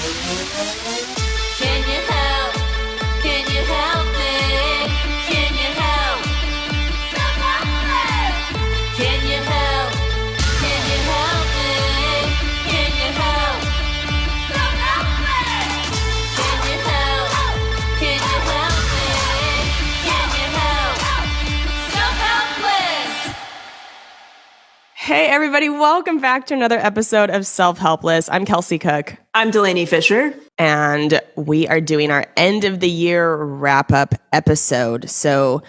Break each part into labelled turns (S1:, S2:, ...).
S1: Can you help? Can you help me? Can you help? Self-Helpless! Can you help? Can you help me? Can you help? Self-Helpless! Can you help? Can you help me? Can you help? Self-Helpless!
S2: Hey, everybody. Welcome back to another episode of Self-Helpless. I'm Kelsey Cook.
S3: I'm Delaney Fisher.
S2: And we are doing our end of the year wrap-up episode. So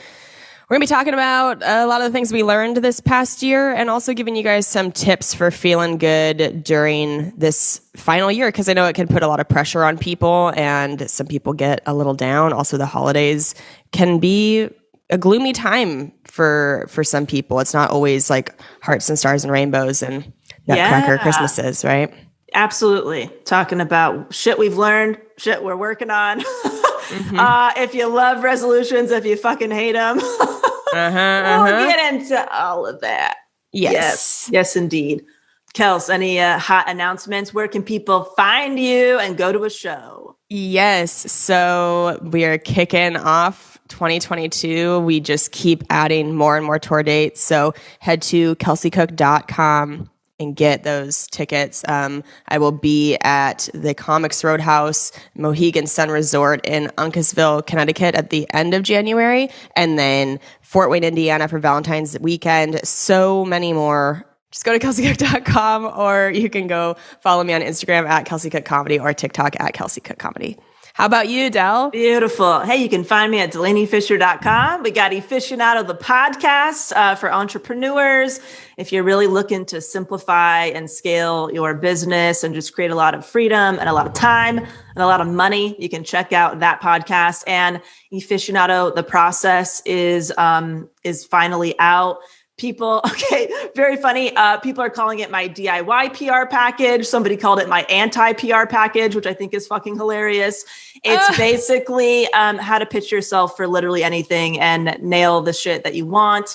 S2: we're going to be talking about a lot of the things we learned this past year and also giving you guys some tips for feeling good during this final year, because I know it can put a lot of pressure on people and some people get a little down. Also, the holidays can be a gloomy time for some people. It's not always like hearts and stars and rainbows and nutcracker Christmases, right?
S3: Absolutely. Talking about shit we've learned, shit we're working on. If you love resolutions, if you fucking hate them, we'll get into all of that. Yes, indeed. Kels, any hot announcements? Where can people find you and go to a show?
S2: Yes. So we are kicking off 2022. We just keep adding more and more tour dates. So head to kelseycook.com and get those tickets. I will be at the Comics Roadhouse Mohegan Sun Resort in Uncasville, Connecticut at the end of January, and then Fort Wayne, Indiana for Valentine's weekend. So many more. Just go to kelseycook.com, or you can go follow me on Instagram at kelseycookcomedy or TikTok at kelseycookcomedy. How about you, Del?
S3: Beautiful. Hey, you can find me at DelaneyFisher.com. We got Aficionado, the podcast for entrepreneurs. If you're really looking to simplify and scale your business and just create a lot of freedom and a lot of time and a lot of money, you can check out that podcast. And Aficionado, the process is finally out. People, okay, very funny. People are calling it my DIY PR package. Somebody called it my anti-PR package, which I think is fucking hilarious. It's basically how to pitch yourself for literally anything and nail the shit that you want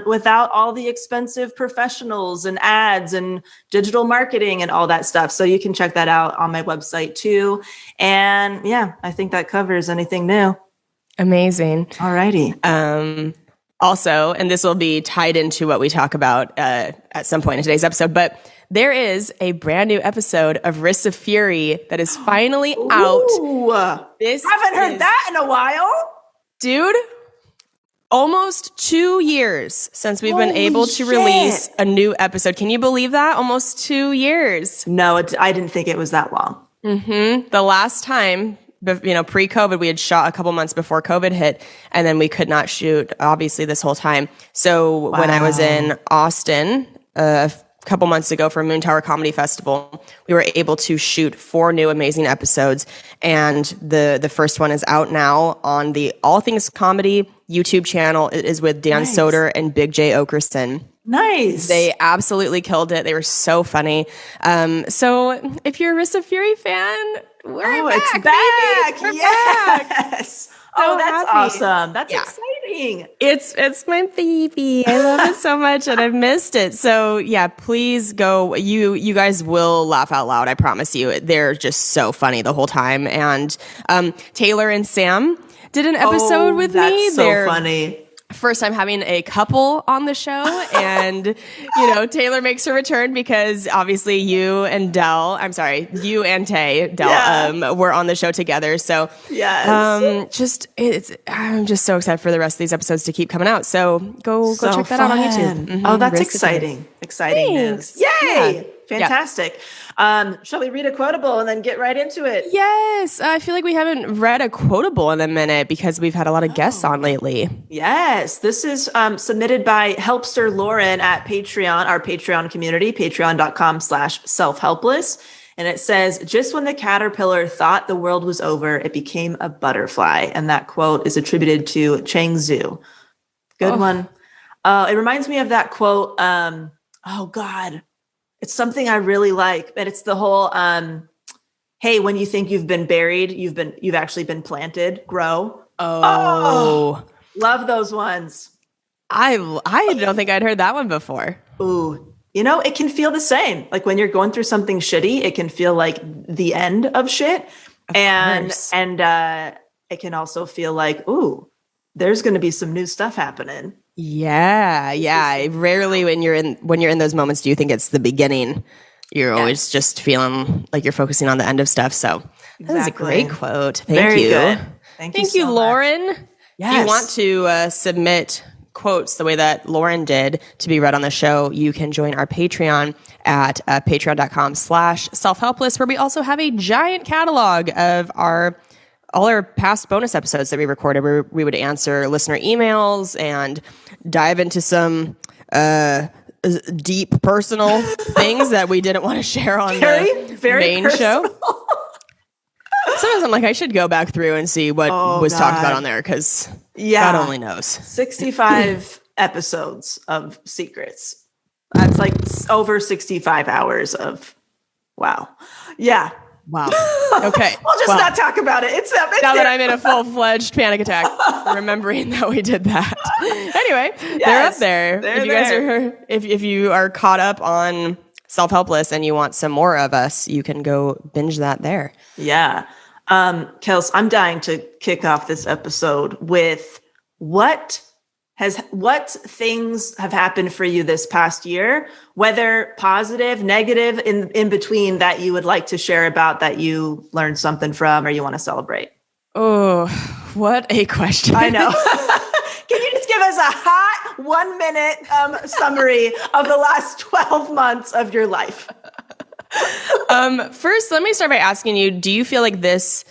S3: without all the expensive professionals and ads and digital marketing and all that stuff. So you can check that out on my website too. And yeah, I think that covers anything new.
S2: Amazing.
S3: All righty.
S2: Also, and this will be tied into what we talk about at some point in today's episode, but there is a brand new episode of Risks of Fury that is finally out.
S3: Haven't heard that in a while.
S2: Dude, almost 2 years since we've been able to release a new episode. Can you believe that? Almost 2 years.
S3: No, I didn't think it was that long.
S2: The last time, pre-COVID, we had shot a couple months before COVID hit, and then we could not shoot, obviously, this whole time. So when I was in Austin a couple months ago for Moon Tower Comedy Festival, we were able to shoot 4 new amazing episodes. And the first one is out now on the All Things Comedy YouTube channel. It is with Dan Soder and Big J. Okerson.
S3: Nice.
S2: They absolutely killed it. They were so funny. So if you're a Risks of Fury fan, we're back.
S3: It's back.
S2: We're
S3: Yes.
S2: back.
S3: Oh, that's awesome. That's exciting.
S2: It's my baby. I love it so much, and I've missed it. So yeah, please go. You guys will laugh out loud. I promise you. They're just so funny the whole time. And Taylor and Sam did an episode with me.
S3: That's so funny.
S2: First time having a couple on the show, and Taylor makes her return because obviously you and Tay, Del, were on the show together. So I'm just so excited for the rest of these episodes to keep coming out. So go check that out on YouTube.
S3: Oh, that's exciting! Exciting news! Yay! Yeah. Fantastic. Shall we read a quotable and then get right into it?
S2: Yes. I feel like we haven't read a quotable in a minute because we've had a lot of guests on lately.
S3: Yes. This is submitted by Helpster Lauren at Patreon, our Patreon community, patreon.com/selfhelpless. And it says, just when the caterpillar thought the world was over, it became a butterfly. And that quote is attributed to Chang Zhu. Good one. It reminds me of that quote. It's something I really like, but it's the whole, hey, when you think you've been buried, you've actually been planted, grow. Love those ones.
S2: I don't think I'd heard that one before.
S3: Ooh, it can feel the same. Like when you're going through something shitty, it can feel like the end of shit. And it can also feel like, ooh, there's going to be some new stuff happening.
S2: Yeah. Rarely when you're in those moments do you think it's the beginning. You're always just feeling like you're focusing on the end of stuff. So that was a great quote. Thank you.
S3: Good. Thank you so
S2: Lauren.
S3: much.
S2: If you want to submit quotes the way that Lauren did to be read on the show, you can join our Patreon at patreon.com/selfhelpless, where we also have a giant catalog of all our past bonus episodes that we recorded, where we would answer listener emails and dive into some deep personal things that we didn't want to share on the main
S3: personal.
S2: show. Sometimes I'm like, I should go back through and see what was talked about on there, because God only knows.
S3: 65 episodes of secrets. That's like over 65 hours of wow. Yeah.
S2: Wow. Okay.
S3: We'll just not talk about it. It's
S2: now that I'm in a full-fledged panic attack, remembering that we did that. Anyway, they're up there. If you are caught up on Self-Helpless and you want some more of us, you can go binge that there.
S3: Yeah. Kels, I'm dying to kick off this episode with what things have happened for you this past year, whether positive, negative, in between, that you would like to share about, that you learned something from or you want to celebrate?
S2: Oh, what a question.
S3: I know. Can you just give us a hot 1 minute summary of the last 12 months of your life?
S2: First, let me start by asking you, do you feel like this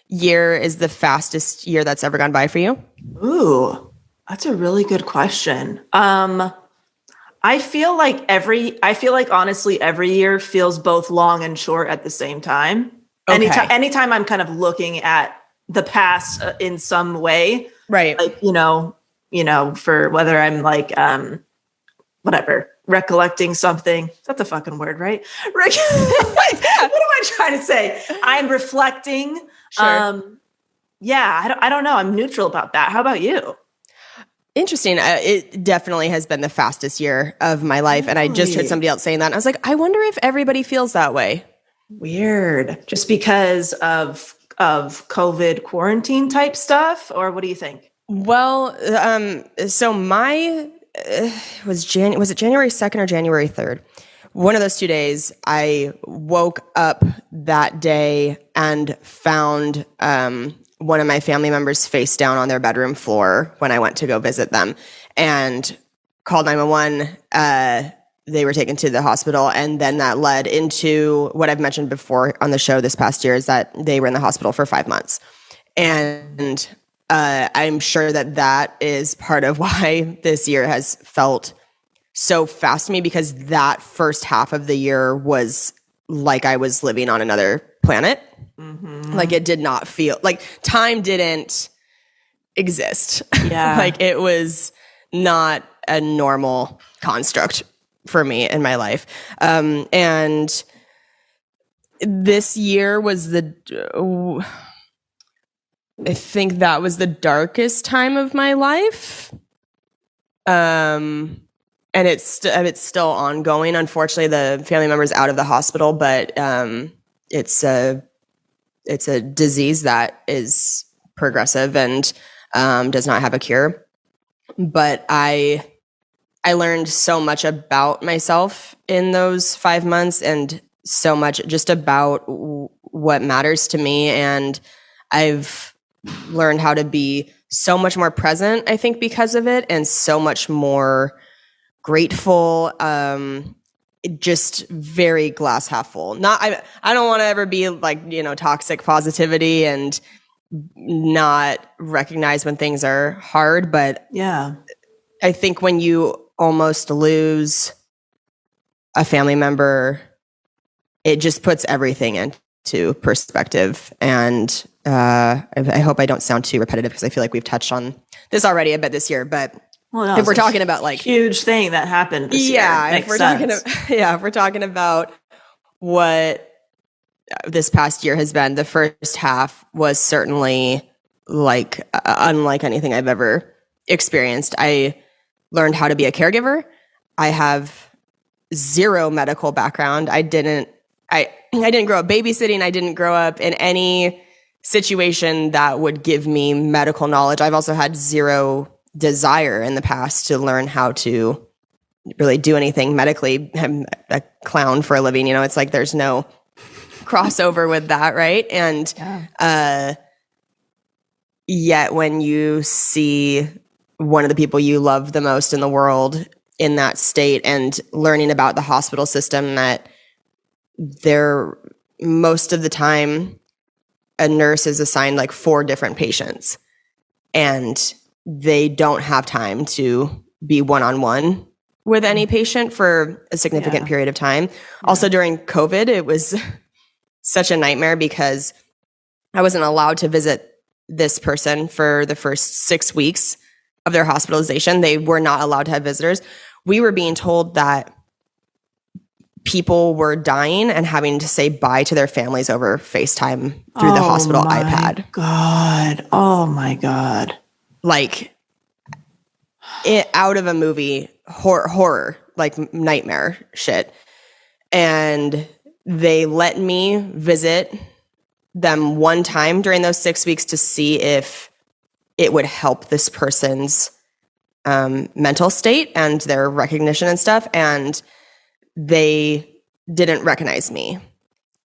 S2: year is the fastest year that's ever gone by for you?
S3: Ooh, that's a really good question. I feel like honestly every year feels both long and short at the same time.
S2: Okay.
S3: Anytime I'm kind of looking at the past in some way,
S2: right?
S3: Like, for whether I'm like, whatever, recollecting something. That's a fucking word, right? What am I trying to say? I'm reflecting.
S2: Sure.
S3: I don't know. I'm neutral about that. How about you?
S2: Interesting. It definitely has been the fastest year of my life. And I just heard somebody else saying that. And I was like, I wonder if everybody feels that way.
S3: Weird. Just because of COVID quarantine type stuff? Or what do you think?
S2: Well, so my, was it January 2nd or January 3rd? One of those 2 days, I woke up that day and found one of my family members face down on their bedroom floor when I went to go visit them, and called 911. They were taken to the hospital, and then that led into what I've mentioned before on the show this past year, is that they were in the hospital for 5 months. And I'm sure that is part of why this year has felt so fast to me, because that first half of the year was like I was living on another planet. Mm-hmm. Like it did not feel like time didn't exist. Yeah. Like it was not a normal construct for me in my life. And this year was I think that was the darkest time of my life. And it's still ongoing. Unfortunately, the family member's out of the hospital, but it's a disease that is progressive and does not have a cure. But I learned so much about myself in those 5 months, and so much just about what matters to me. And I've learned how to be so much more present, I think, because of it, and so much more grateful, just very glass half full. I don't want to ever be like, toxic positivity and not recognize when things are hard. But
S3: yeah,
S2: I think when you almost lose a family member, it just puts everything into perspective. And I hope I don't sound too repetitive, because I feel like we've touched on this already a bit this year, but if we're talking about like
S3: huge thing that happened this year,
S2: if we're talking about what this past year has been, the first half was certainly like unlike anything I've ever experienced. I learned how to be a caregiver. I have zero medical background. I didn't grow up babysitting. I didn't grow up in any situation that would give me medical knowledge. I've also had zero desire in the past to learn how to really do anything medically. I'm a clown for a living. You know, it's like there's no crossover with that, right? And yet when you see one of the people you love the most in the world in that state and learning about the hospital system, that they're most of the time a nurse is assigned like 4 different patients and they don't have time to be one-on-one with any patient for a significant period of time. Also during COVID, it was such a nightmare because I wasn't allowed to visit this person for the first 6 weeks of their hospitalization. They were not allowed to have visitors. We were being told that people were dying and having to say bye to their families over FaceTime through the hospital iPad.
S3: Oh my God.
S2: Like it out of a movie, horror, like nightmare shit. And they let me visit them one time during those 6 weeks to see if it would help this person's mental state and their recognition and stuff. And they didn't recognize me.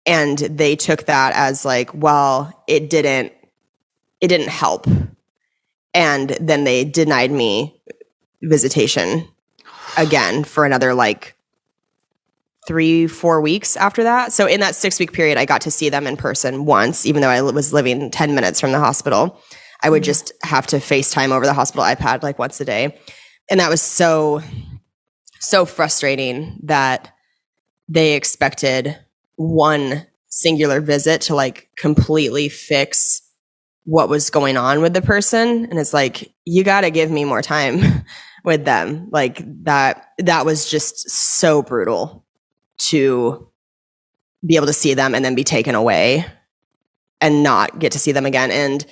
S2: And they took that as like, well, it didn't help. And then they denied me visitation again for another like 3-4 weeks after that. So in that 6 week period, I got to see them in person once, even though I was living 10 minutes from the hospital. I would just have to FaceTime over the hospital iPad like once a day. And that was so frustrating that they expected one singular visit to like completely fix what was going on with the person. And it's like, you got to give me more time with them. Like that was just so brutal to be able to see them and then be taken away and not get to see them again. And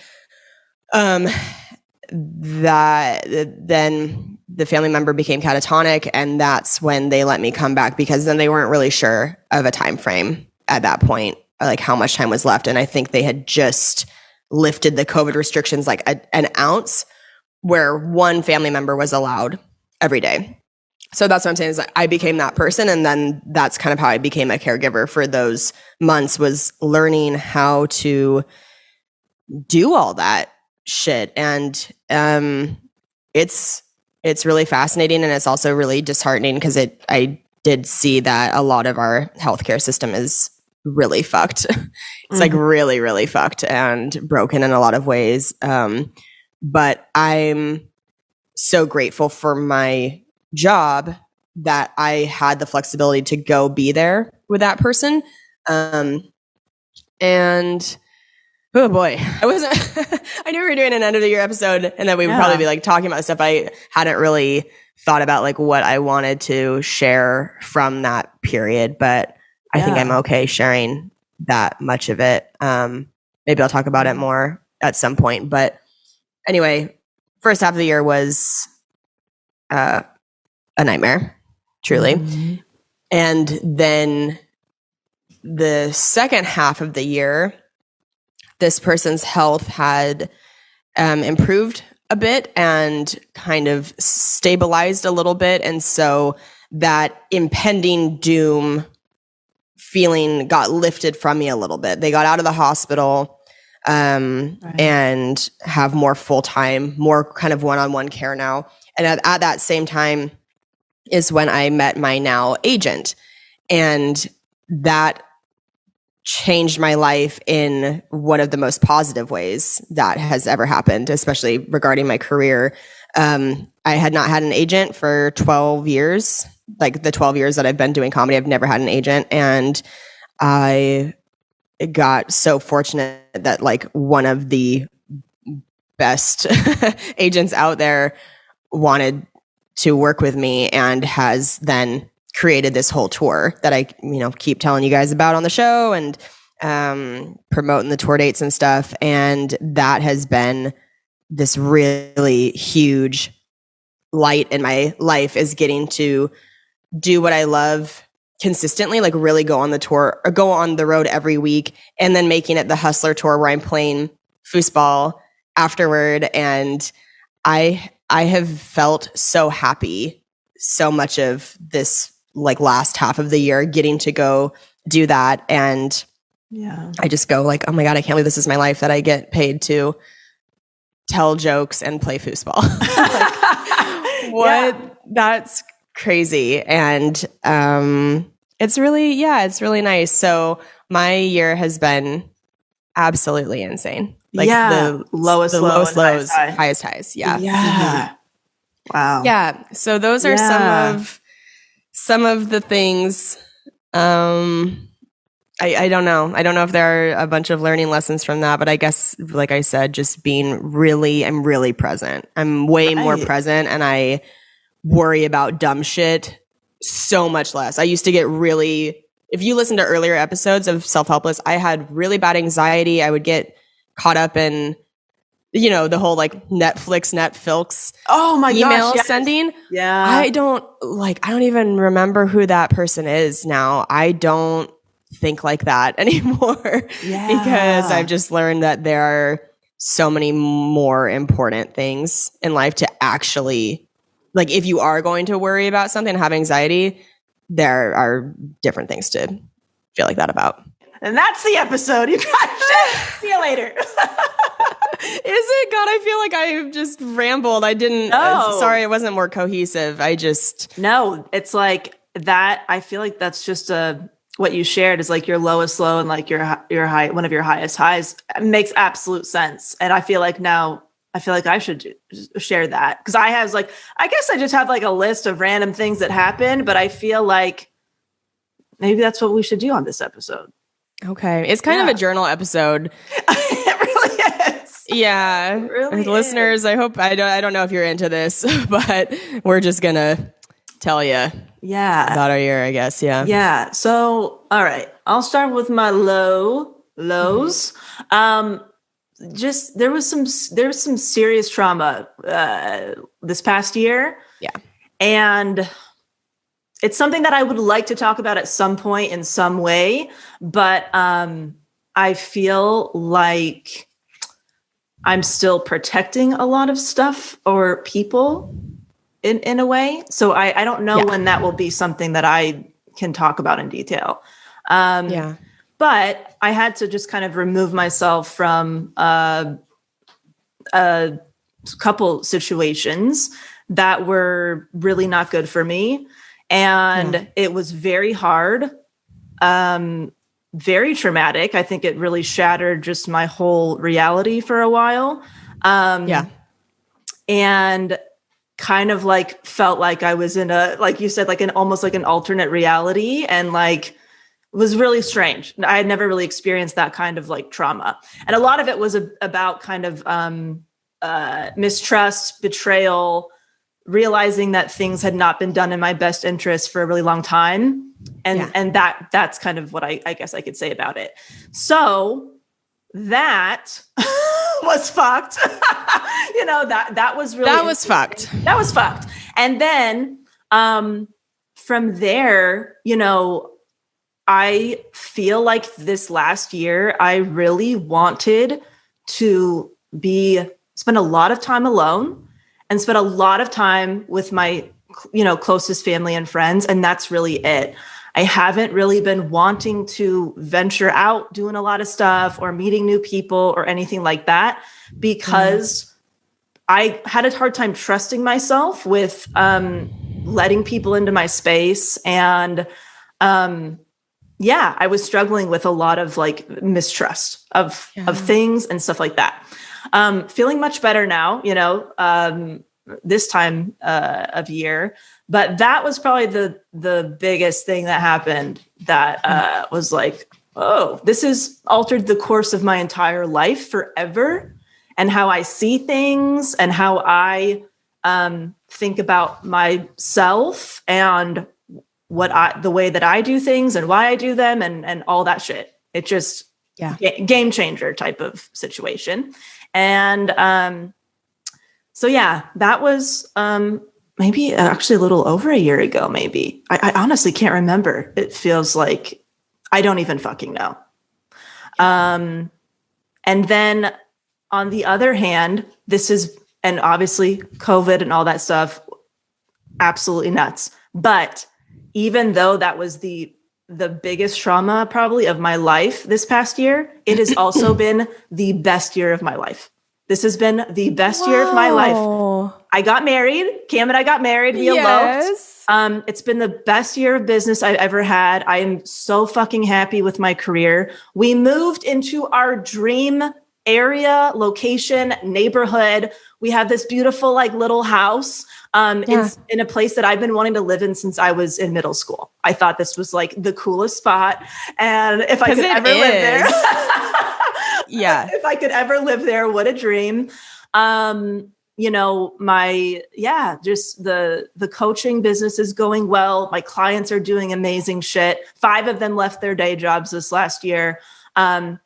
S2: that then the family member became catatonic, and that's when they let me come back, because then they weren't really sure of a time frame at that point, like how much time was left. And I think they had just lifted the COVID restrictions like an ounce, where one family member was allowed every day. So that's what I'm saying, is like I became that person. And then that's kind of how I became a caregiver for those months, was learning how to do all that shit. And it's really fascinating, and it's also really disheartening, because I did see that a lot of our healthcare system is really fucked. It's like really, really fucked and broken in a lot of ways. But I'm so grateful for my job that I had the flexibility to go be there with that person. And oh boy, I knew we were doing an end of the year episode, and that we would probably be like talking about stuff. I hadn't really thought about like what I wanted to share from that period, but I think I'm okay sharing that much of it. Maybe I'll talk about it more at some point. But anyway, first half of the year was a nightmare, truly. And then the second half of the year, this person's health had improved a bit and kind of stabilized a little bit. And so that impending doom feeling got lifted from me a little bit. They got out of the hospital and have more full-time, more kind of one-on-one care now. And at that same time is when I met my now agent. And that changed my life in one of the most positive ways that has ever happened, especially regarding my career. I had not had an agent for 12 years. Like the 12 years that I've been doing comedy, I've never had an agent. And I got so fortunate that like one of the best agents out there wanted to work with me, and has then created this whole tour that I, keep telling you guys about on the show, and promoting the tour dates and stuff. And that has been this really huge light in my life, is getting to do what I love consistently, like really go on the tour or go on the road every week, and then making it the Hustler tour where I'm playing foosball afterward. And I have felt so happy so much of this like last half of the year getting to go do that. And I just go like, oh my God, I can't believe this is my life, that I get paid to tell jokes and play foosball. Like, what? Yeah. That's crazy. And it's really nice. So my year has been absolutely insane. Like the lowest lows, highest highs. Yeah.
S3: Yeah. Mm-hmm. Wow.
S2: Yeah. So those are some of the things. I don't know. I don't know if there are a bunch of learning lessons from that, but I guess, like I said, just I'm really present. I'm way more present, and I worry about dumb shit so much less. I used to get if you listen to earlier episodes of Self-Helpless, I had really bad anxiety. I would get caught up in, the whole like Netflix email sending.
S3: Yeah.
S2: I don't even remember who that person is now. I don't think like that anymore because I've just learned that there are so many more important things in life to actually, like, if you are going to worry about something and have anxiety, there are different things to feel like that about.
S3: And that's the episode. You guys, see you later.
S2: Is it? God, I feel like I've just rambled. I didn't. Sorry, it wasn't more cohesive.
S3: No, it's like that. I feel like that's just what you shared is like your lowest low and like your high, one of your highest highs. It makes absolute sense. And I feel like I should share that, because I guess I just have like a list of random things that happen, but I feel like maybe that's what we should do on this episode.
S2: Okay. It's kind of a journal episode.
S3: It really is.
S2: Yeah.
S3: It really
S2: listeners,
S3: is.
S2: I hope, I don't know if you're into this, but we're just going to tell you about our year, I guess. Yeah.
S3: Yeah. So, all right, I'll start with my lows. Just there was some serious trauma this past year.
S2: Yeah.
S3: And it's something that I would like to talk about at some point in some way, but I feel like I'm still protecting a lot of stuff or people in a way. So I don't know when that will be something that I can talk about in detail. But I had to just kind of remove myself from a couple situations that were really not good for me. And it was very hard, very traumatic. I think it really shattered just my whole reality for a while. And kind of like felt like I was in like you said, like almost like an alternate reality, and like was really strange. I had never really experienced that kind of like trauma. And a lot of it was about kind of mistrust, betrayal, realizing that things had not been done in my best interest for a really long time. And that's kind of what I guess I could say about it. So that was fucked. That was really,
S2: that was fucked.
S3: That was fucked. And then from there, I feel like this last year, I really wanted to spend a lot of time alone and spend a lot of time with my, closest family and friends. And that's really it. I haven't really been wanting to venture out, doing a lot of stuff or meeting new people or anything like that, because I had a hard time trusting myself with letting people into my space. And I was struggling with a lot of like mistrust of things and stuff like that. Feeling much better now, this time of year. But that was probably the biggest thing that happened that was like, oh, this has altered the course of my entire life forever, and how I see things and how I think about myself and the way that I do things and why I do them and all that shit. It just game changer type of situation. And that was maybe actually a little over a year ago, maybe. I honestly can't remember. It feels like I don't even fucking know. And then on the other hand, and obviously COVID and all that stuff, absolutely nuts. But even though that was the biggest trauma probably of my life this past year, it has also been the best year of my life. This has been the best year of my life. I got married. Cam and I got married. We eloped. It's been the best year of business I've ever had. I am so fucking happy with my career. We moved into our dream area, location, neighborhood. We have this beautiful like little house in a place that I've been wanting to live in since I was in middle school. I thought this was like the coolest spot. And if I could ever live there, if I could ever live there, what a dream. You know, just the coaching business is going well. My clients are doing amazing shit. 5 of them left their day jobs this last year.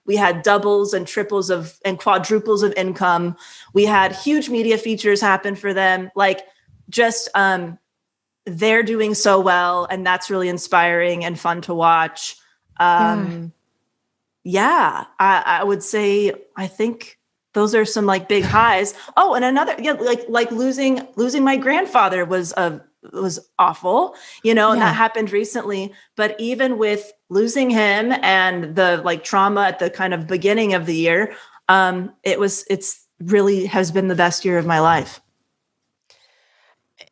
S3: We had doubles and triples and quadruples of income. We had huge media features happen for them. Like just, they're doing so well, and that's really inspiring and fun to watch. I would say, I think those are some like big highs. Oh, and another, like losing my grandfather was awful, you know, and that happened recently. But even with losing him and the like trauma at the kind of beginning of the year, it's really has been the best year of my life.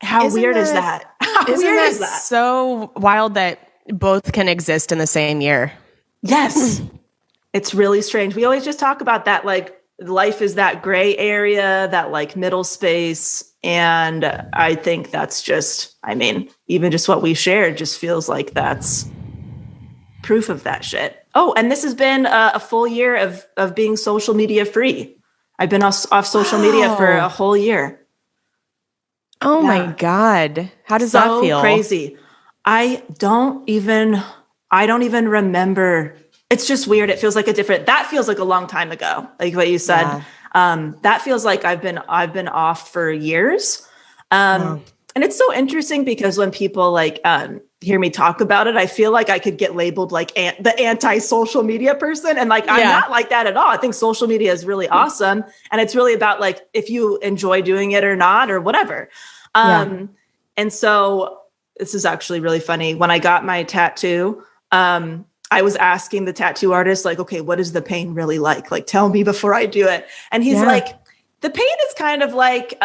S3: How weird is that? How weird is that?
S2: So wild that both can exist in the same year.
S3: Yes. It's really strange. We always just talk about that, like life is that gray area, that like middle space. And I think that's just, I mean, even just what we shared just feels like that's proof of that shit. Oh, and this has been a full year of being social media free. I've been off social media for a whole year.
S2: Oh my God. How does that feel?
S3: So crazy. I don't even remember. It's just weird. It feels like that feels like a long time ago. Like what you said. That feels like I've been off for years. And it's so interesting because when people like hear me talk about it, I feel like I could get labeled like the anti-social media person. And like, I'm not like that at all. I think social media is really awesome. And it's really about like, if you enjoy doing it or not, or whatever. And so this is actually really funny. When I got my tattoo, I was asking the tattoo artist, like, okay, what is the pain really like? Like, tell me before I do it. And he's like, the pain is kind of like,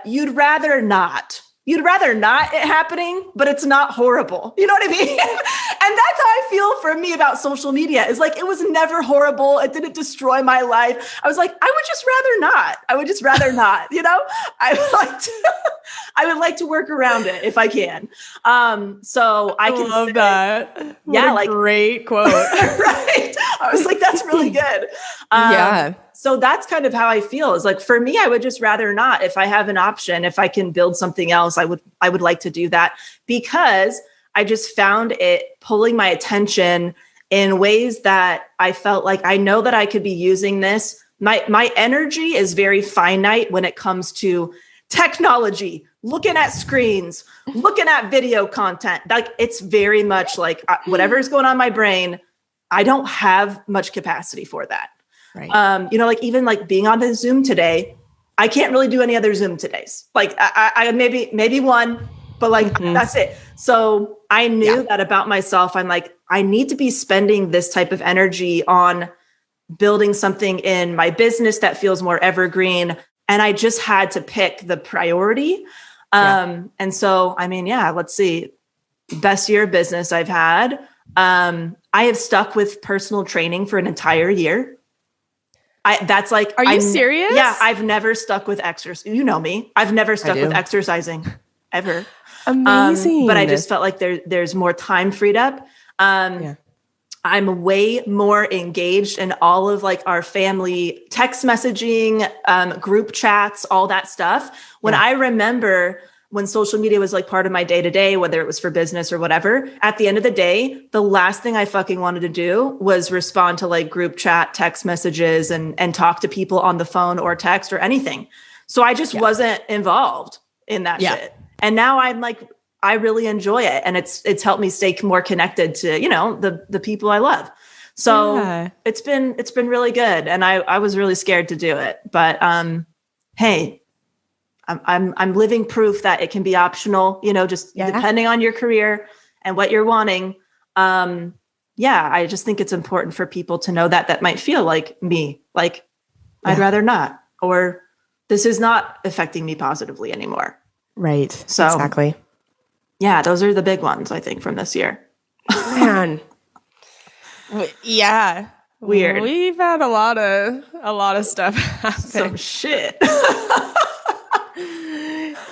S3: you'd rather not it happening, but it's not horrible. You know what I mean? And that's how I feel for me about social media is like, it was never horrible. It didn't destroy my life. I was like, I would just rather not, you know, I would like to work around it if I can. So I can
S2: love that.
S3: What a
S2: great quote.
S3: Right. I was like, that's really good. So that's kind of how I feel is like, for me, I would just rather not. If I have an option, if I can build something else, I would like to do that because I just found it pulling my attention in ways that I felt like I know that I could be using this. My energy is very finite when it comes to technology, looking at screens, looking at video content. Like it's very much like whatever is going on in my brain, I don't have much capacity for that. Right. You know, like even like being on the Zoom today, I can't really do any other Zoom todays. Like I maybe one, but like that's it. So I knew that about myself. I'm like, I need to be spending this type of energy on building something in my business that feels more evergreen. And I just had to pick the priority. And so, I mean, let's see, best year of business I've had. I have stuck with personal training for an entire year. That's like,
S2: are you serious?
S3: Yeah. I've never stuck with exercise. You know me. I've never stuck with exercising ever.
S2: Amazing.
S3: But I just felt like there's more time freed up. I'm way more engaged in all of like our family text messaging, group chats, all that stuff. When I remember when social media was like part of my day to day, whether it was for business or whatever, at the end of the day, the last thing I fucking wanted to do was respond to like group chat, text messages and talk to people on the phone or text or anything. So I just wasn't involved in that shit. And now I'm like, I really enjoy it. And it's helped me stay more connected to, you know, the people I love. So
S2: Yeah.
S3: it's been really good. And I was really scared to do it, but, hey, I'm living proof that it can be optional, you know, just depending on your career and what you're wanting. I just think it's important for people to know that might feel like me, like I'd rather not, or this is not affecting me positively anymore.
S2: Right.
S3: So
S2: exactly.
S3: Yeah, those are the big ones, I think, from this year.
S2: Man. Yeah.
S3: Weird.
S2: We've had a lot of stuff happen.
S3: Some shit.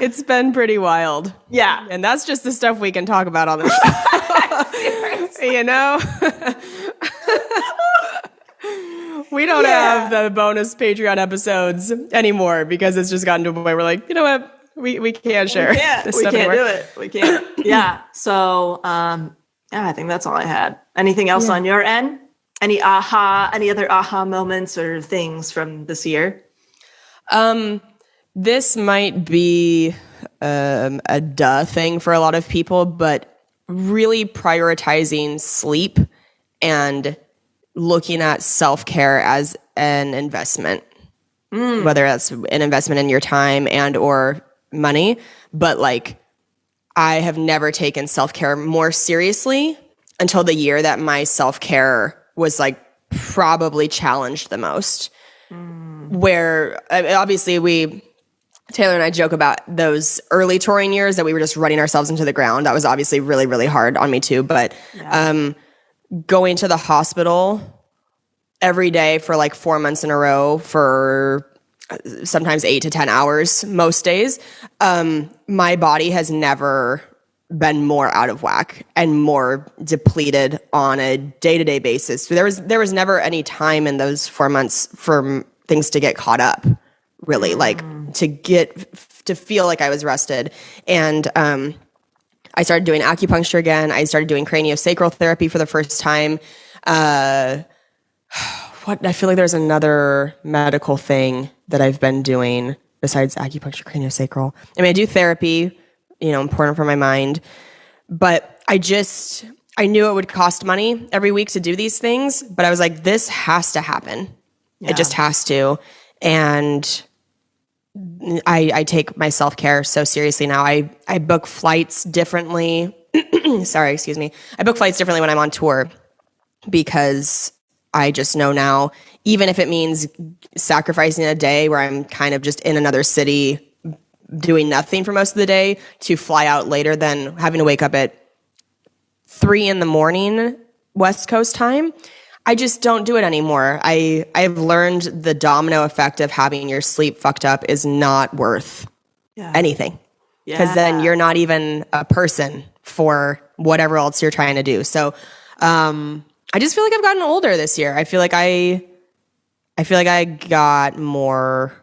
S2: It's been pretty wild.
S3: Yeah.
S2: And that's just the stuff we can talk about on the show. You know? We don't have the bonus Patreon episodes anymore because it's just gotten to a point where we're like, you know what? We can't share.
S3: We can't do it. We can't. Yeah. So, I think that's all I had. Anything else on your end? Any other aha moments or things from this year?
S2: This might be a duh thing for a lot of people, but really prioritizing sleep and looking at self-care as an investment, whether that's an investment in your time and or money. But like, I have never taken self-care more seriously until the year that my self-care was like probably challenged the most. Where obviously Taylor and I joke about those early touring years that we were just running ourselves into the ground. That was obviously really, really hard on me too. But going to the hospital every day for like 4 months in a row for sometimes 8 to 10 hours most days, my body has never been more out of whack and more depleted on a day-to-day basis. There was never any time in those 4 months for things to get caught up, really, like to feel like I was rested. And I started doing acupuncture again. I started doing craniosacral therapy for the first time. I feel like there's another medical thing that I've been doing besides acupuncture, craniosacral. I mean, I do therapy, you know, important for my mind, but I knew it would cost money every week to do these things, but I was like, this has to happen. Yeah. It just has to. And I take my self-care so seriously now. I book flights differently. Sorry, excuse me. I book flights differently when I'm on tour because I just know now, even if it means sacrificing a day where I'm kind of just in another city doing nothing for most of the day to fly out later than having to wake up at 3 a.m. West Coast time, I just don't do it anymore. I've learned the domino effect of having your sleep fucked up is not worth anything. Because then you're not even a person for whatever else you're trying to do. So I just feel like I've gotten older this year. I feel like I got more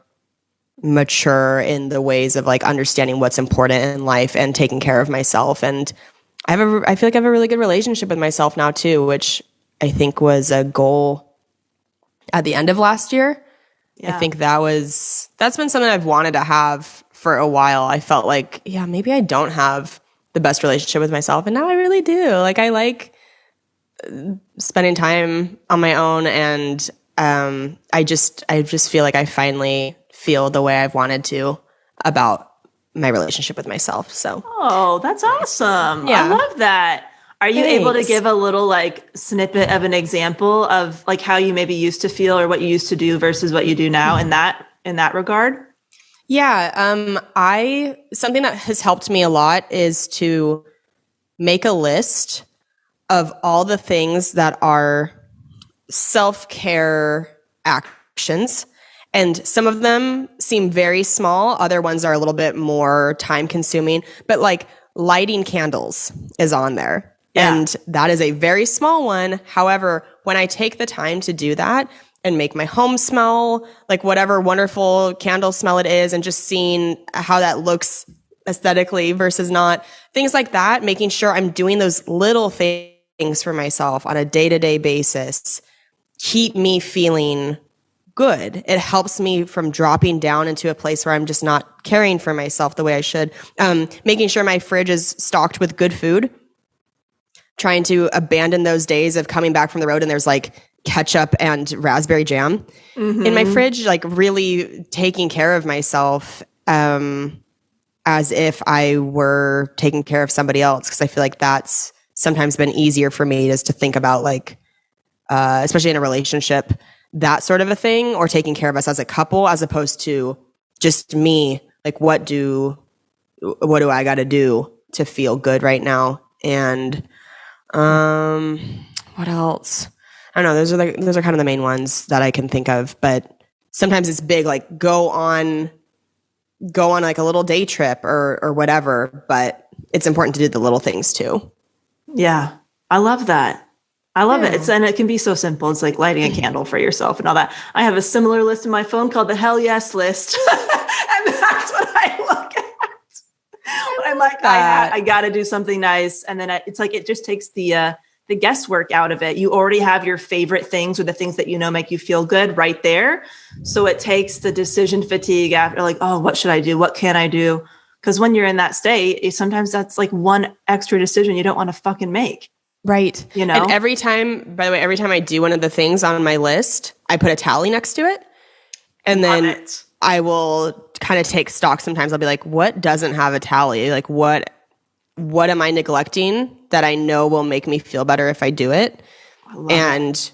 S2: mature in the ways of like understanding what's important in life and taking care of myself. And I feel like I have a really good relationship with myself now too, which I think was a goal at the end of last year. Yeah. I think that's been something I've wanted to have for a while. I felt like, maybe I don't have the best relationship with myself. And now I really do. Like, I like spending time on my own. And I just feel like I finally feel the way I've wanted to about my relationship with myself. So,
S3: that's awesome.
S2: Yeah.
S3: I love that. Are you able to give a little like snippet of an example of like how you maybe used to feel or what you used to do versus what you do now in that regard?
S2: Yeah. Something that has helped me a lot is to make a list of all the things that are self-care actions. And some of them seem very small. Other ones are a little bit more time consuming, but like lighting candles is on there. Yeah. And that is a very small one. However, when I take the time to do that and make my home smell like whatever wonderful candle smell it is, and just seeing how that looks aesthetically versus not, things like that, making sure I'm doing those little things for myself on a day-to-day basis, keep me feeling good. It helps me from dropping down into a place where I'm just not caring for myself the way I should. Making sure my fridge is stocked with good food. Trying to abandon those days of coming back from the road and there's like ketchup and raspberry jam in my fridge. Like really taking care of myself as if I were taking care of somebody else. Because I feel like that's sometimes been easier for me is to think about like, especially in a relationship, that sort of a thing, or taking care of us as a couple, as opposed to just me. Like, what do I got to do to feel good right now? And what else? I don't know. Those are kind of the main ones that I can think of. But sometimes it's big, like go on like a little day trip or whatever. But it's important to do the little things too.
S3: Yeah, I love that. I love it. And it can be so simple. It's like lighting a candle for yourself and all that. I have a similar list in my phone called the Hell Yes list. And that's what I look at. When I'm like, I got to do something nice. And then it's like, it just takes the guesswork out of it. You already have your favorite things or the things that you know make you feel good right there. So it takes the decision fatigue after like, oh, what should I do? What can I do? Because when you're in that state, sometimes that's like one extra decision you don't want to fucking make.
S2: Right.
S3: You know?
S2: And every time I do one of the things on my list, I put a tally next to it. And then I will kind of take stock. Sometimes I'll be like, what doesn't have a tally? Like what am I neglecting that I know will make me feel better if I do it? And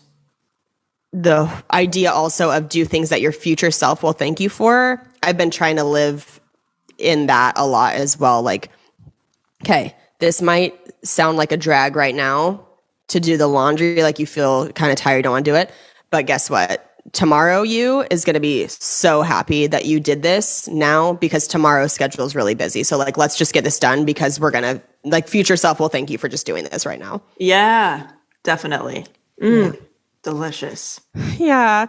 S2: the idea also of do things that your future self will thank you for. I've been trying to live in that a lot as well. Like, okay, this might sound like a drag right now to do the laundry. Like you feel kind of tired, you don't want to do it. But guess what? Tomorrow you is going to be so happy that you did this now because tomorrow's schedule is really busy. So like, let's just get this done because we're going to like future self will thank you for just doing this right now.
S3: Yeah, definitely. Delicious.
S2: Yeah.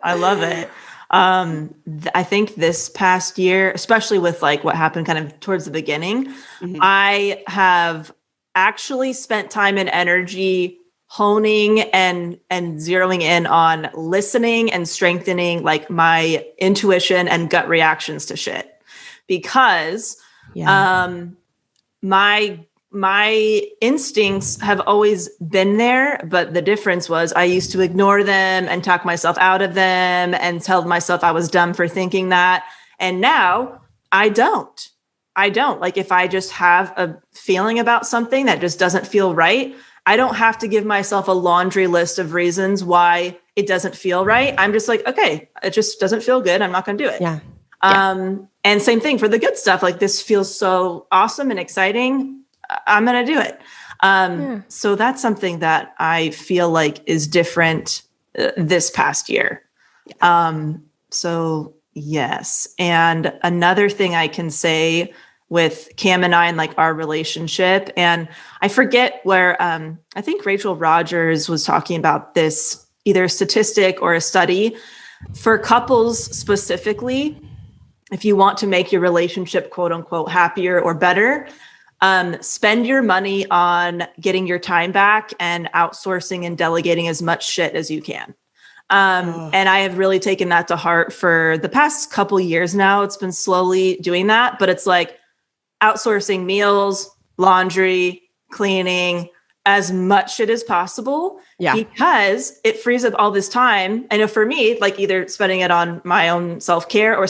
S3: I love it. I think this past year, especially with like what happened kind of towards the beginning, I have actually spent time and energy honing and zeroing in on listening and strengthening like my intuition and gut reactions to shit. Because my instincts have always been there, but the difference was I used to ignore them and talk myself out of them and tell myself I was dumb for thinking that. And now I don't. Like if I just have a feeling about something that just doesn't feel right, I don't have to give myself a laundry list of reasons why it doesn't feel right. I'm just like, okay, it just doesn't feel good. I'm not going to do it.
S2: Yeah.
S3: And same thing for the good stuff. Like this feels so awesome and exciting. I'm going to do it. So that's something that I feel like is different this past year. So yes. And another thing I can say with Cam and I and like our relationship, and I forget where, I think Rachel Rogers was talking about this, either a statistic or a study for couples specifically. If you want to make your relationship quote unquote happier or better, spend your money on getting your time back and outsourcing and delegating as much shit as you can. And I have really taken that to heart for the past couple years now. It's been slowly doing that, but it's like outsourcing meals, laundry, cleaning, as much shit as possible. Yeah. Because it frees up all this time. I know for me, like either spending it on my own self-care or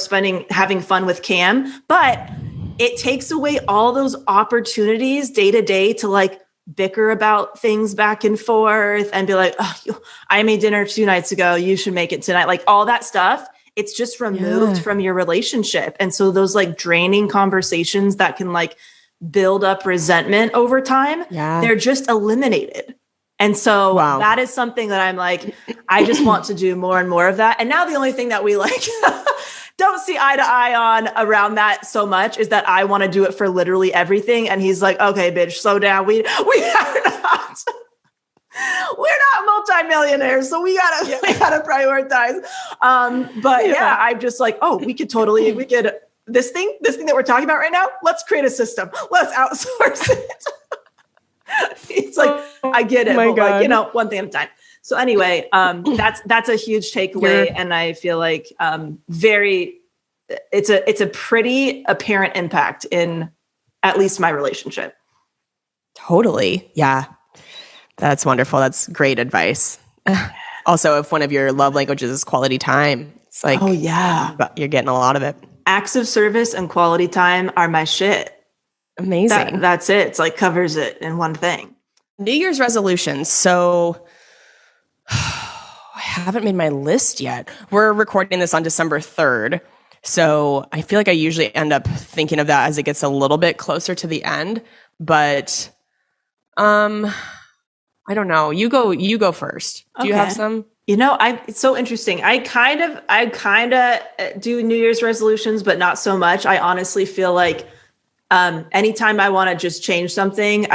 S3: having fun with Cam, but it takes away all those opportunities day to day to like bicker about things back and forth and be like, oh, I made dinner 2 nights ago. You should make it tonight. Like all that stuff. It's just removed from your relationship. And so those like draining conversations that can like build up resentment over time, they're just eliminated. And so that is something that I'm like, I just want to do more and more of that. And now the only thing that we like don't see eye to eye on around that so much is that I want to do it for literally everything. And he's like, okay, bitch, slow down. We're not multimillionaires, so we gotta prioritize. But I'm just like, oh, we could this thing that we're talking about right now, let's create a system. Let's outsource it. It's like, I get it, but like, one thing at a time. So anyway, that's a huge takeaway. And I feel like it's a pretty apparent impact in at least my relationship.
S2: Totally. Yeah. That's wonderful. That's great advice. Also, if one of your love languages is quality time, it's like,
S3: oh yeah,
S2: you're getting a lot of it.
S3: Acts of service and quality time are my shit.
S2: Amazing.
S3: That's it. It's like covers it in one thing.
S2: New Year's resolutions. So I haven't made my list yet. We're recording this on December 3rd. So I feel like I usually end up thinking of that as it gets a little bit closer to the end. But I don't know. You go first. Do you have some?
S3: You know, it's so interesting. I kind of do New Year's resolutions, but not so much. I honestly feel like anytime I want to just change something,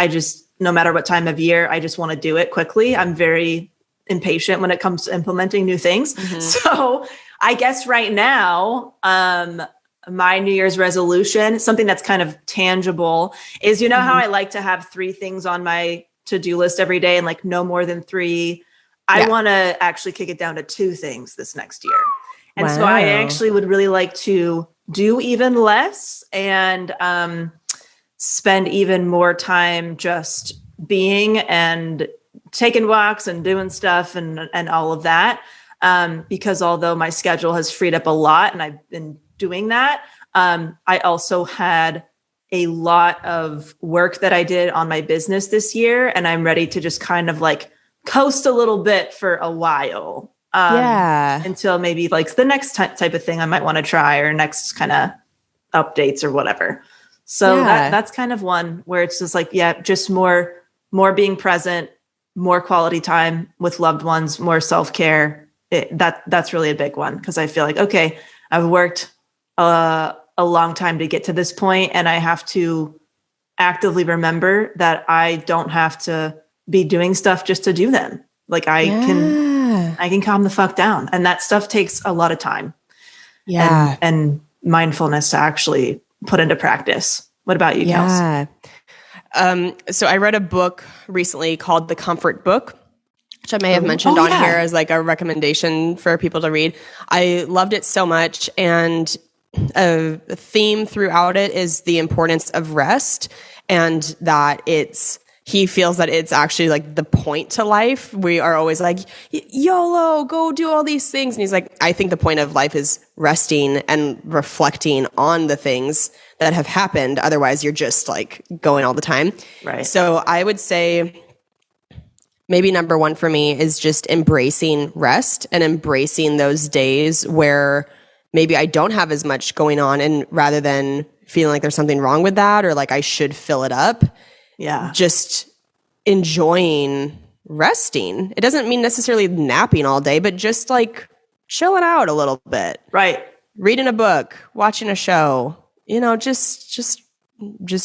S3: no matter what time of year, I just want to do it quickly. I'm very impatient when it comes to implementing new things. Mm-hmm. So I guess right now, my New Year's resolution, something that's kind of tangible, is, you know, how I like to have 3 things on my to-do list every day and like no more than 3. I want to actually kick it down to 2 things this next year. And so I actually would really like to do even less and spend even more time just being and taking walks and doing stuff and all of that. Because although my schedule has freed up a lot and I've been doing that, I also had a lot of work that I did on my business this year, and I'm ready to just kind of like coast a little bit for a while. Until maybe like the next type of thing I might want to try, or next kind of updates or whatever. So that's kind of one where it's just like, just more being present, more quality time with loved ones, more self-care. That's really a big one, because I feel like, okay, I've worked a long time to get to this point, and I have to actively remember that I don't have to be doing stuff just to do them. Like I can calm the fuck down, and that stuff takes a lot of time. And mindfulness to actually put into practice. What about you, Kels?
S2: So I read a book recently called The Comfort Book, which I may have mentioned on here as like a recommendation for people to read. I loved it so much. And a theme throughout it is the importance of rest, and that he feels that it's actually like the point to life. We are always like, YOLO, go do all these things. And he's like, I think the point of life is resting and reflecting on the things that have happened. Otherwise, you're just like going all the time. Right. So I would say maybe number 1 for me is just embracing rest and embracing those days where maybe I don't have as much going on, and rather than feeling like there's something wrong with that or like I should fill it up, just enjoying resting. It doesn't mean necessarily napping all day, but just like chilling out a little bit. Right. Reading a book, watching a show, you know, just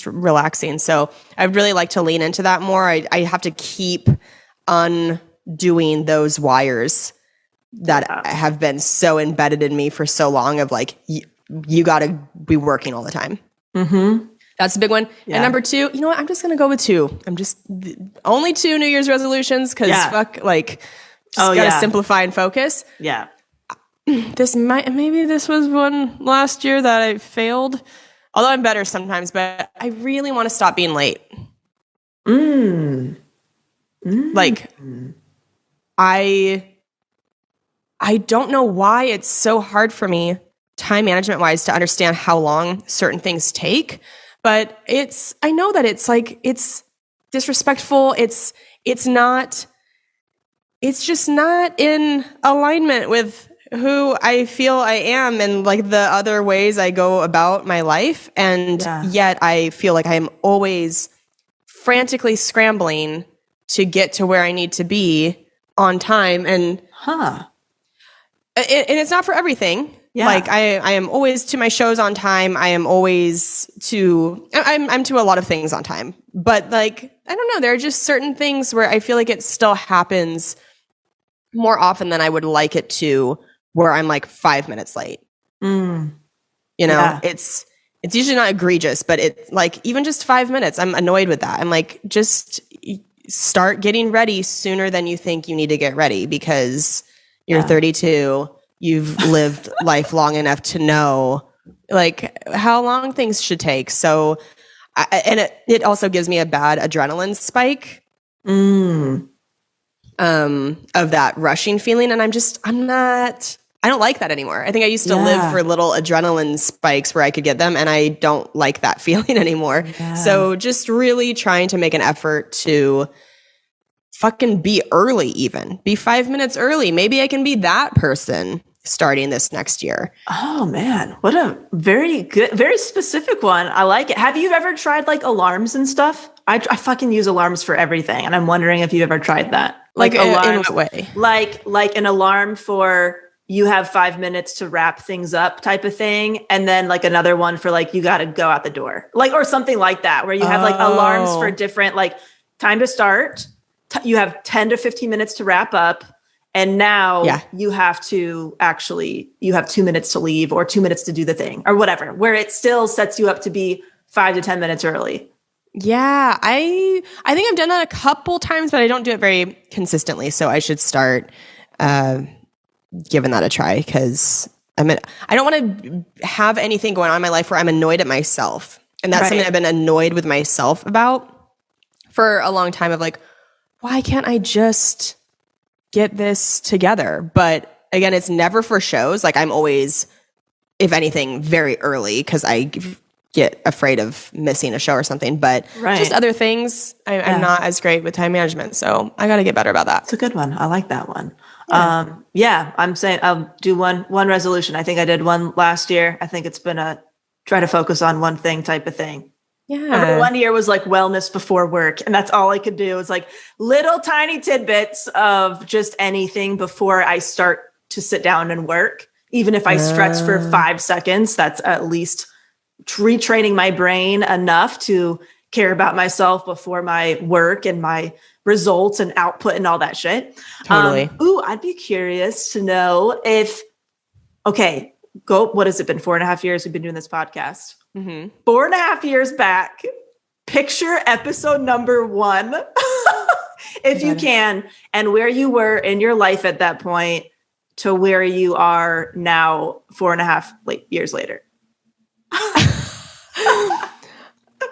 S2: relaxing. So I'd really like to lean into that more. I have to keep undoing those wires that have been so embedded in me for so long of like, you got to be working all the time. Mm-hmm. That's a big one. Yeah. And number 2, you know what? I'm just going to go with 2. I'm just only 2 New Year's resolutions because gotta simplify and focus. Yeah. Maybe this was one last year that I failed, although I'm better sometimes, but I really want to stop being late. Like I don't know why it's so hard for me time management wise to understand how long certain things take, but I know that it's like, it's disrespectful. It's just not in alignment with who I feel I am and like the other ways I go about my life. And yet I feel like I'm always frantically scrambling to get to where I need to be on time. And and it's not for everything. Yeah. Like I am always to my shows on time. I am always I'm to a lot of things on time, but like, I don't know. There are just certain things where I feel like it still happens more often than I would like it to, where I'm like 5 minutes late. You know, it's usually not egregious, but it's like even just 5 minutes, I'm annoyed with that. I'm like, just start getting ready sooner than you think you need to get ready, because you're 32. You've lived life long enough to know like how long things should take. So, it also gives me a bad adrenaline spike. Of that rushing feeling. And I don't like that anymore. I think I used to live for little adrenaline spikes where I could get them, and I don't like that feeling anymore.
S3: Yeah.
S2: So just really trying to make an effort to fucking be early, even be 5 minutes early. Maybe I can be that person starting this next year.
S3: Oh man, what a very good, very specific one. I like it. Have you ever tried like alarms and stuff? I fucking use alarms for everything, and I'm wondering if you've ever tried that.
S2: Like
S3: alarms,
S2: in what way?
S3: Like an alarm for you have 5 minutes to wrap things up type of thing, and then like another one for like you got to go out the door, like or something like that, where you have like alarms for different like time to start. You have 10 to 15 minutes to wrap up. And now you have 2 minutes to leave or 2 minutes to do the thing or whatever, where it still sets you up to be 5 to 10 minutes early.
S2: Yeah, I think I've done that a couple times, but I don't do it very consistently. So I should start giving that a try, because I don't want to have anything going on in my life where I'm annoyed at myself. And that's something I've been annoyed with myself about for a long time, of like, why can't I just get this together? But again, it's never for shows. Like I'm always, if anything, very early, because I get afraid of missing a show or something. But just other things, I'm not as great with time management. So I got to get better about that.
S3: It's a good one. I like that one. I'm saying I'll do one resolution. I think I did one last year. I think it's been a try to focus on one thing type of thing.
S2: Yeah.
S3: Remember, one year was like wellness before work. And that's all I could do. It was like little tiny tidbits of just anything before I start to sit down and work. Even if I stretch for 5 seconds, that's at least retraining my brain enough to care about myself before my work and my results and output and all that shit.
S2: Totally.
S3: I'd be curious to know what has it been? 4.5 years we've been doing this podcast. 4.5 years back, picture episode number 1, if you can, and where you were in your life at that point to where you are now 4.5 years later.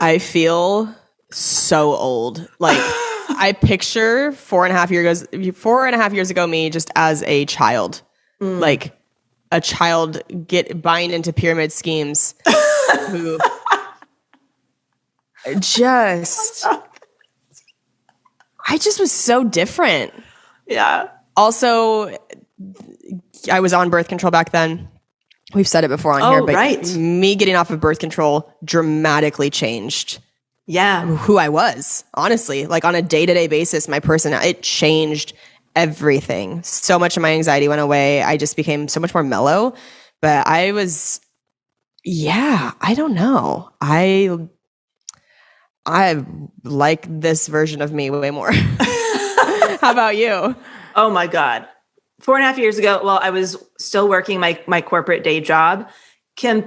S2: I feel so old. Like I picture 4.5 years ago me just as a child, like a child buying into pyramid schemes. Who I just was so different.
S3: Yeah.
S2: Also, I was on birth control back then. We've said it before on here, but me getting off of birth control dramatically changed who I was, honestly. Like on a day-to-day basis, my personality, it changed everything. So much of my anxiety went away. I just became so much more mellow. But I was, I don't know. I like this version of me way more. How about you?
S3: Oh my God. 4.5 years ago, well, I was still working my corporate day job,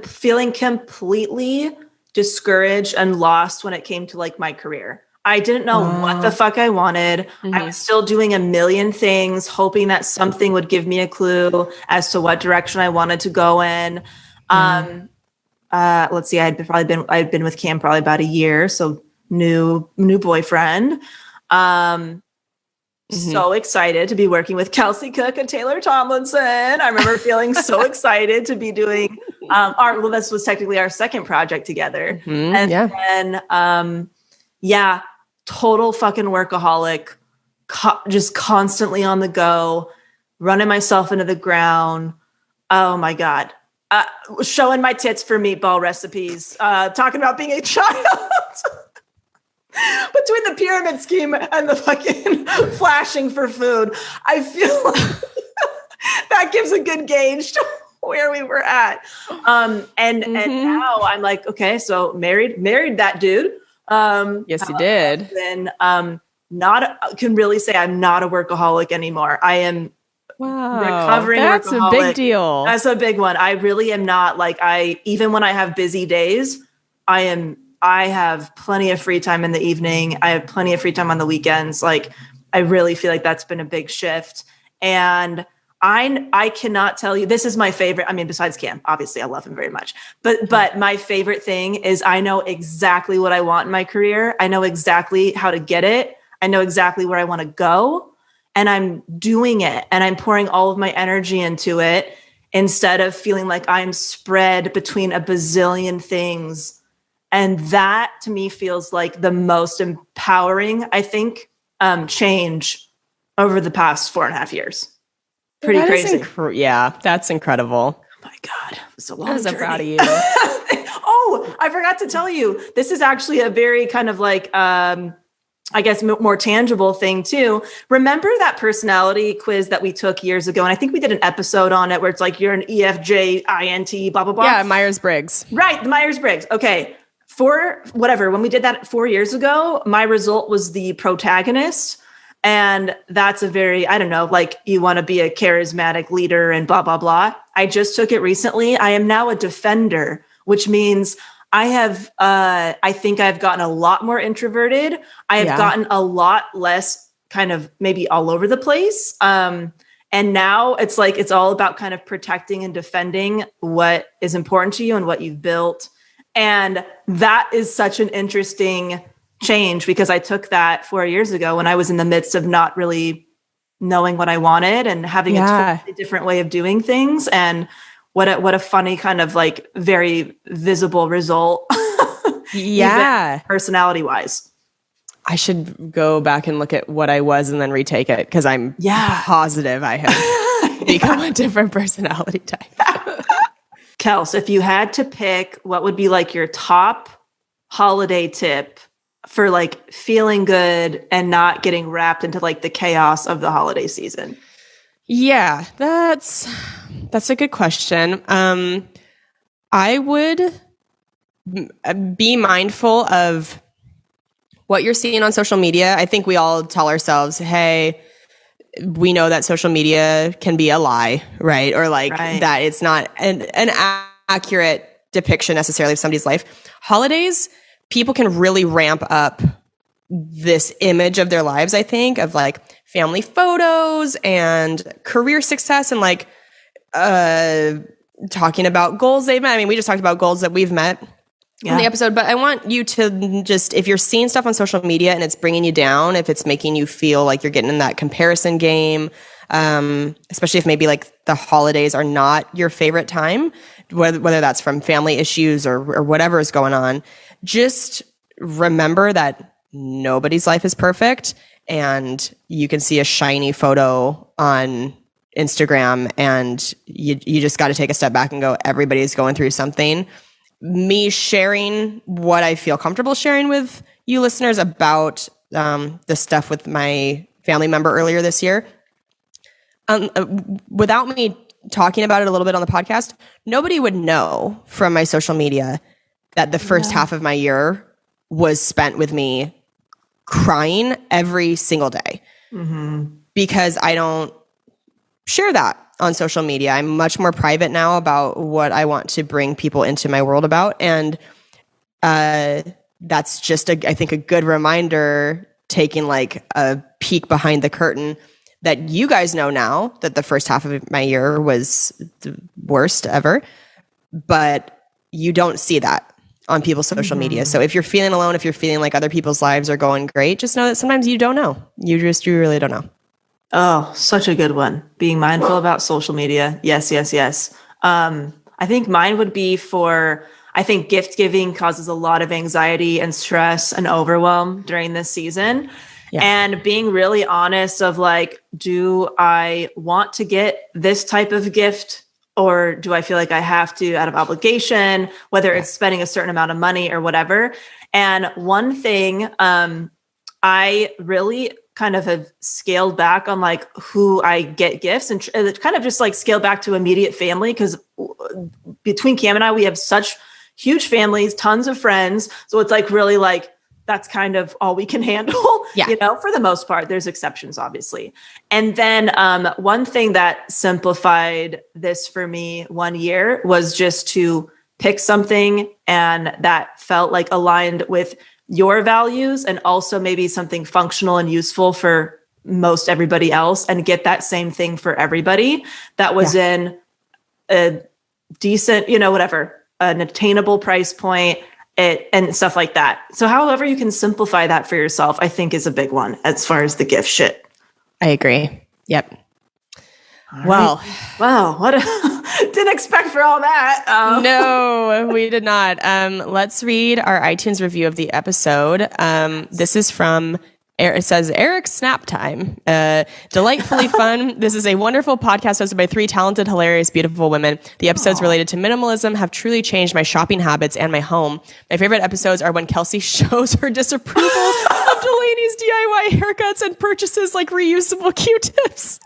S3: feeling completely discouraged and lost when it came to like my career. I didn't know what the fuck I wanted. I was still doing a million things, hoping that something would give me a clue as to what direction I wanted to go in. Let's see, I'd been with Cam probably about a year. So new boyfriend. So excited to be working with Kelsey Cook and Taylor Tomlinson. I remember feeling so excited to be doing this was technically our second project together. Then total fucking workaholic, just constantly on the go, running myself into the ground. Oh my God. Showing my tits for meatball recipes, talking about being a child. Between the pyramid scheme and the fucking flashing for food, I feel like that gives a good gauge to where we were at. And now I'm like, okay, so married that dude.
S2: Yes, you did.
S3: And can really say I'm not a workaholic anymore. I am recovering.
S2: That's
S3: workaholic.
S2: a big deal.
S3: That's a big one. I really am not like even when I have busy days, I I have plenty of free time in the evening. I have plenty of free time on the weekends. Like, I really feel like that's been a big shift. And I cannot tell you, this is my favorite. I mean, besides Cam, obviously I love him very much, but my favorite thing is I know exactly what I want in my career. I know exactly how to get it. I know exactly where I want to go, and I'm doing it, and I'm pouring all of my energy into it instead of feeling like I'm spread between a bazillion things. And that to me feels like the most empowering, I think, change over the past 4.5 years. Pretty crazy.
S2: Yeah, that's incredible.
S3: Oh my God. It's a long
S2: I'm so
S3: journey.
S2: proud of you.
S3: Oh, I forgot to tell you, this is actually a very kind of like, I guess, more tangible thing too. Remember that personality quiz that we took years ago? And I think we did an episode on it where it's like, you're an EFJ, INT, blah, blah, blah.
S2: Yeah, Myers-Briggs.
S3: Right, the Myers-Briggs. Okay. For whatever, when we did that 4 years ago, my result was the protagonist. And that's a very, I don't know, like you want to be a charismatic leader and blah, blah, blah. I just took it recently. I am now a defender, which means I have, I think I've gotten a lot more introverted. I have gotten a lot less kind of maybe all over the place. And now it's like, it's all about kind of protecting and defending what is important to you and what you've built. And that is such an interesting change, because I took that 4 years ago when I was in the midst of not really knowing what I wanted and having a totally different way of doing things. And what a funny kind of like very visible result.
S2: Yeah.
S3: Personality wise.
S2: I should go back and look at what I was and then retake it, because I'm positive I have become a different personality type.
S3: Kels, if you had to pick, what would be like your top holiday tip for like feeling good and not getting wrapped into like the chaos of the holiday season?
S2: Yeah, that's a good question. I would be mindful of what you're seeing on social media. I think we all tell ourselves, hey, we know that social media can be a lie, right? Or like that it's not an accurate depiction necessarily of somebody's life. Holidays, people can really ramp up this image of their lives, I think, of like family photos and career success and like talking about goals they've met. I mean, we just talked about goals that we've met in the episode, but I want you to just, if you're seeing stuff on social media and it's bringing you down, if it's making you feel like you're getting in that comparison game, especially if maybe like the holidays are not your favorite time, whether that's from family issues or whatever is going on, just remember that nobody's life is perfect, and you can see a shiny photo on Instagram and you just got to take a step back and go, everybody's going through something. Me sharing what I feel comfortable sharing with you listeners about the stuff with my family member earlier this year, without me talking about it a little bit on the podcast, nobody would know from my social media that the first half of my year was spent with me crying every single day, because I don't share that on social media. I'm much more private now about what I want to bring people into my world about. And that's just, I think, a good reminder, taking like a peek behind the curtain, that you guys know now that the first half of my year was the worst ever, but you don't see that on people's social media. So if you're feeling alone, if you're feeling like other people's lives are going great, just know that sometimes you don't know. You really don't know.
S3: Oh, such a good one. Being mindful about social media. Yes, yes, yes. I think mine would be I think gift giving causes a lot of anxiety and stress and overwhelm during this season. Yeah. And being really honest of like, do I want to get this type of gift, or do I feel like I have to out of obligation, whether it's spending a certain amount of money or whatever. And one thing I really kind of have scaled back on like who I get gifts, and kind of just like scale back to immediate family, because between Cam and I, we have such huge families, tons of friends. So it's like really like, that's kind of all we can handle, you know, for the most part. There's exceptions, obviously. And then one thing that simplified this for me one year was just to pick something and that felt like aligned with your values and also maybe something functional and useful for most everybody else, and get that same thing for everybody that was in a decent, whatever, an attainable price point, and stuff like that. So however you can simplify that for yourself, I think is a big one as far as the gift shit.
S2: I agree. Yep.
S3: Well, wow, didn't expect for all that.
S2: No, we did not. Let's read our iTunes review of the episode. This is from, it says, Eric Snap Time. Delightfully fun. This is a wonderful podcast hosted by 3 talented, hilarious, beautiful women. The episodes related to minimalism have truly changed my shopping habits and my home. My favorite episodes are when Kelsey shows her disapproval of Delaney's DIY haircuts and purchases like reusable Q-tips.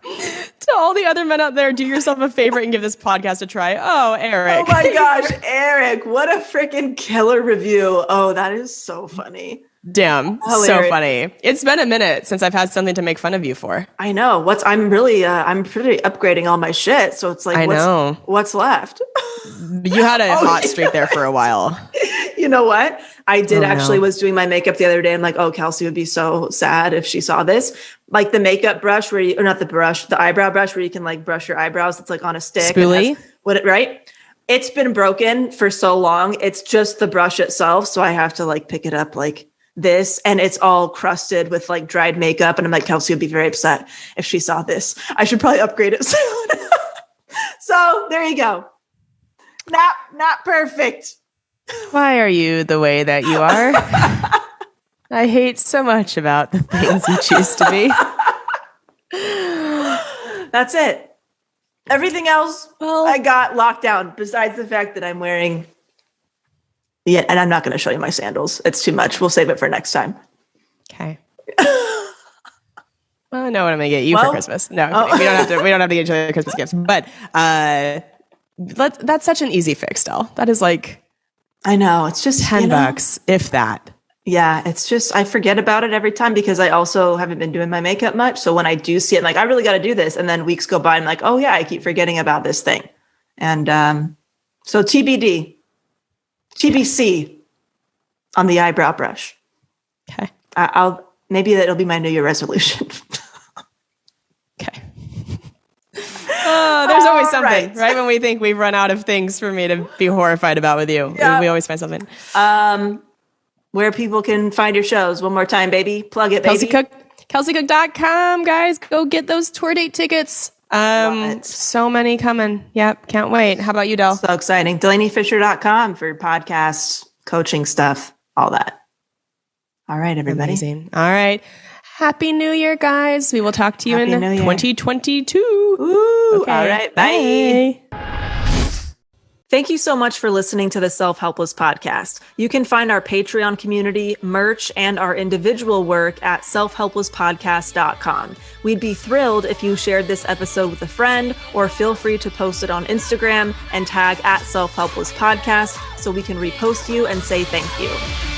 S2: To all the other men out there, do yourself a favor and give this podcast a try. Oh, Eric.
S3: Oh my gosh, Eric, what a freaking killer review. Oh, that is so funny.
S2: Damn,
S3: Hilarious.
S2: So funny. It's been a minute since I've had something to make fun of you for.
S3: I know. I'm pretty upgrading all my shit. So it's like, what's left?
S2: You had a hot streak there for a while.
S3: You know what? I did was doing my makeup the other day. I'm like, oh, Kelsey would be so sad if she saw this. Like the makeup brush the eyebrow brush where you can like brush your eyebrows. It's like on a stick.
S2: Spoolie?
S3: Right? It's been broken for so long. It's just the brush itself. So I have to like pick it up like this, and it's all crusted with like dried makeup. And I'm like, Kelsey would be very upset if she saw this. I should probably upgrade it soon. So there you go. Not perfect.
S2: Why are you the way that you are? I hate so much about the things you choose to be.
S3: That's it. Everything else I got locked down, besides the fact that I'm wearing... Yeah, and I'm not going to show you my sandals. It's too much. We'll save it for next time.
S2: Okay. Well, I know what I'm going to get you for Christmas. No, we don't have to get each other Christmas gifts. But that's such an easy fix, still. That is like...
S3: I know. It's just
S2: $10, if that.
S3: Yeah, it's just, I forget about it every time because I also haven't been doing my makeup much. So when I do see it, I'm like, I really got to do this. And then weeks go by, I'm like, oh yeah, I keep forgetting about this thing. And so TBC on the eyebrow brush.
S2: Okay.
S3: Maybe that'll be my New Year resolution.
S2: Okay. Oh, there's always something, right? When we think we've run out of things for me to be horrified about with you. Yeah. We always find something.
S3: Where people can find your shows. One more time, baby. Plug it, baby.
S2: KelseyCook.com, guys. Go get those tour date tickets. So many coming. Yep. Can't wait. How about you, Del?
S3: So exciting. DelaneyFisher.com for podcasts, coaching stuff, all that. All right, everybody.
S2: Amazing. All right. Happy New Year, guys. We will talk to you in 2022.
S3: Ooh,
S2: okay.
S3: All right. Bye. Thank you so much for listening to the Self-Helpless podcast. You can find our Patreon community, merch, and our individual work at selfhelplesspodcast.com. We'd be thrilled if you shared this episode with a friend, or feel free to post it on Instagram and tag at Self-Helpless Podcast so we can repost you and say thank you.